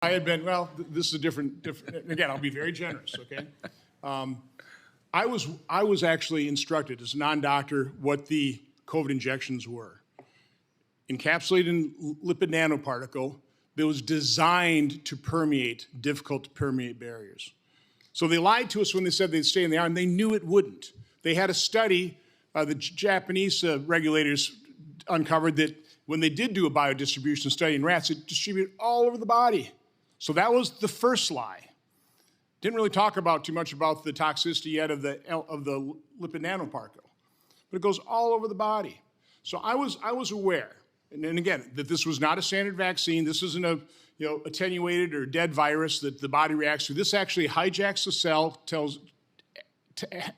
I had been, well, this is a different, again, I'll be very generous, okay? I was actually instructed as a non-doctor what the COVID injections were. Encapsulated in lipid nanoparticle that was designed to permeate difficult to permeate barriers. So they lied to us when they said they'd stay in the arm. They knew it wouldn't. They had a study, the Japanese regulators uncovered that when they did do a biodistribution study in rats, it distributed all over the body. So that was the first lie. Didn't really talk about too much about the toxicity yet of the lipid nanoparticle, but it goes all over the body. So I was aware, and again, that this was not a standard vaccine. This isn't a attenuated or dead virus that the body reacts to. This actually hijacks the cell,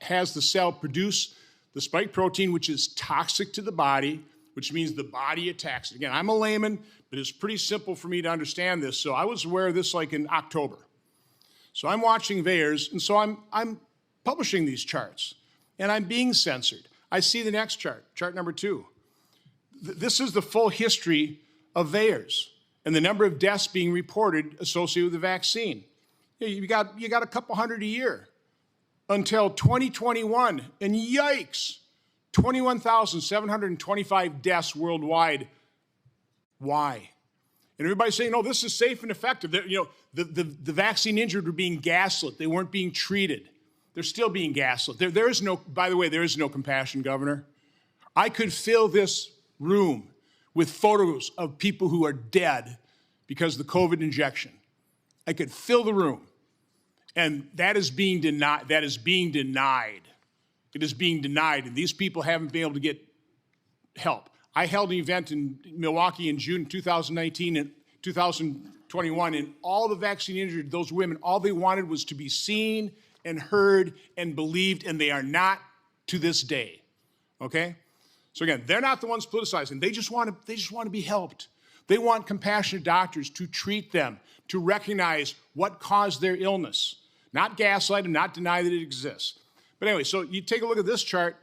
has the cell produce the spike protein, which is toxic to the body, which means the body attacks it. Again, I'm a layman, but it's pretty simple for me to understand this. So I was aware of this like in October. So I'm watching VAERS, and so I'm publishing these charts, and I'm being censored. I see the next chart, chart number 2. This is the full history of VAERS and the number of deaths being reported associated with the vaccine. You got a couple hundred a year until 2021, and yikes, 21,725 deaths worldwide. Why? And everybody's saying, no, this is safe and effective. The vaccine injured were being gaslit. They weren't being treated. They're still being gaslit. There is no, by the way, there is no compassion, Governor. I could fill this room with photos of people who are dead because of the COVID injection. I could fill the room. And that is being denied. That is being denied. It is being denied. And these people haven't been able to get help. I held an event in Milwaukee in June 2019 and 2021, and all the vaccine injured, those women, all they wanted was to be seen and heard and believed, and they are not to this day, okay? So again, they're not the ones politicizing. They just want to be helped. They want compassionate doctors to treat them, to recognize what caused their illness, not gaslight them, not deny that it exists. But anyway, so you take a look at this chart,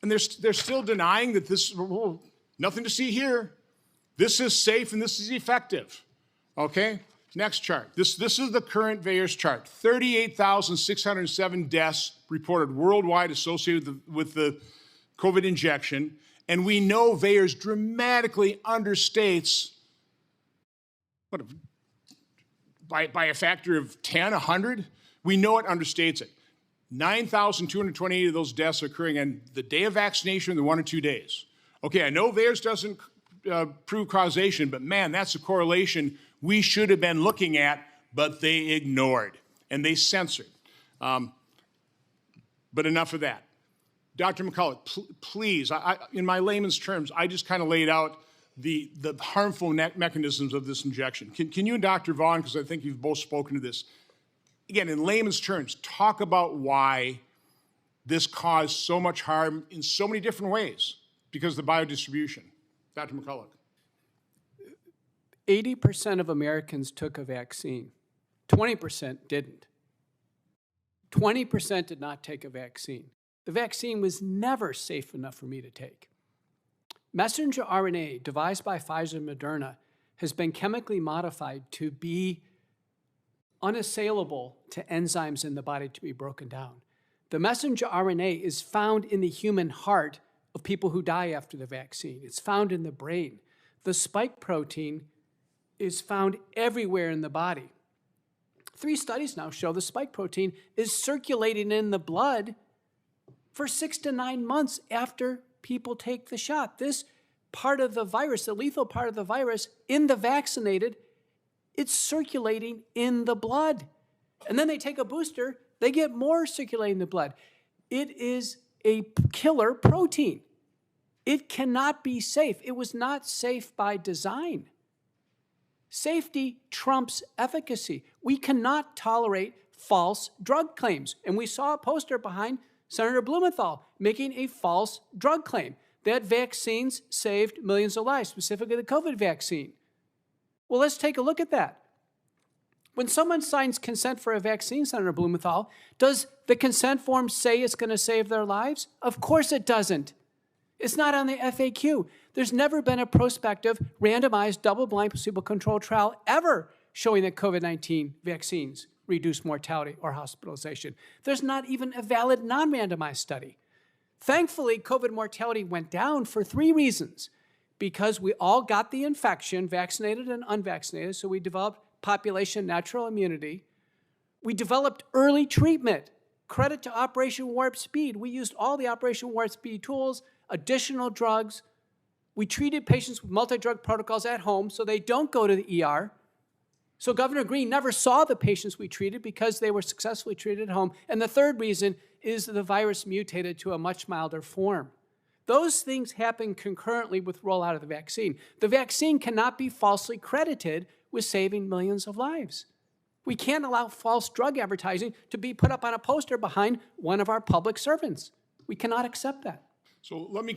and they're still denying that this, nothing to see here. This is safe and this is effective, okay? Next chart. This is the current VAERS chart. 38,607 deaths reported worldwide associated with the COVID injection, and we know VAERS dramatically understates, by a factor of 10, 100? We know it understates it. 9,228 of those deaths are occurring on the day of vaccination in the 1 or 2 days. Okay, I know VAERS doesn't prove causation, but man, that's a correlation we should have been looking at, but they ignored and they censored. But enough of that. Dr. McCullough, please, in my layman's terms, I just kind of laid out the harmful mechanisms of this injection. Can you and Dr. Vaughn, because I think you've both spoken to this, again, in layman's terms, talk about why this caused so much harm in so many different ways because of the biodistribution. Dr. McCullough. 80% of Americans took a vaccine. 20% didn't. 20% did not take a vaccine. The vaccine was never safe enough for me to take. Messenger RNA, devised by Pfizer and Moderna, has been chemically modified to be unassailable to enzymes in the body to be broken down. The messenger RNA is found in the human heart of people who die after the vaccine. It's found in the brain. The spike protein is found everywhere in the body. 3 studies now show the spike protein is circulating in the blood for 6 to 9 months after people take the shot. This part of the virus, the lethal part of the virus, in the vaccinated, it's circulating in the blood. And then they take a booster, they get more circulating in the blood. It is a killer protein. It cannot be safe. It was not safe by design. Safety trumps efficacy. We cannot tolerate false drug claims. And we saw a poster behind Senator Blumenthal making a false drug claim that vaccines saved millions of lives, specifically the COVID vaccine. Well, let's take a look at that. When someone signs consent for a vaccine, Senator Blumenthal, does the consent form say it's going to save their lives? Of course it doesn't. It's not on the FAQ. There's never been a prospective, randomized, double-blind, placebo-controlled trial ever showing that COVID-19 vaccines reduce mortality or hospitalization. There's not even a valid non-randomized study. Thankfully, COVID mortality went down for 3 reasons. Because we all got the infection, vaccinated and unvaccinated, so we developed population natural immunity. We developed early treatment. Credit to Operation Warp Speed. We used all the Operation Warp Speed tools, additional drugs. We treated patients with multi-drug protocols at home so they don't go to the ER. So Governor Green never saw the patients we treated because they were successfully treated at home. And the third reason is that the virus mutated to a much milder form. Those things happen concurrently with rollout of the vaccine. The vaccine cannot be falsely credited with saving millions of lives. We can't allow false drug advertising to be put up on a poster behind one of our public servants. We cannot accept that. So let me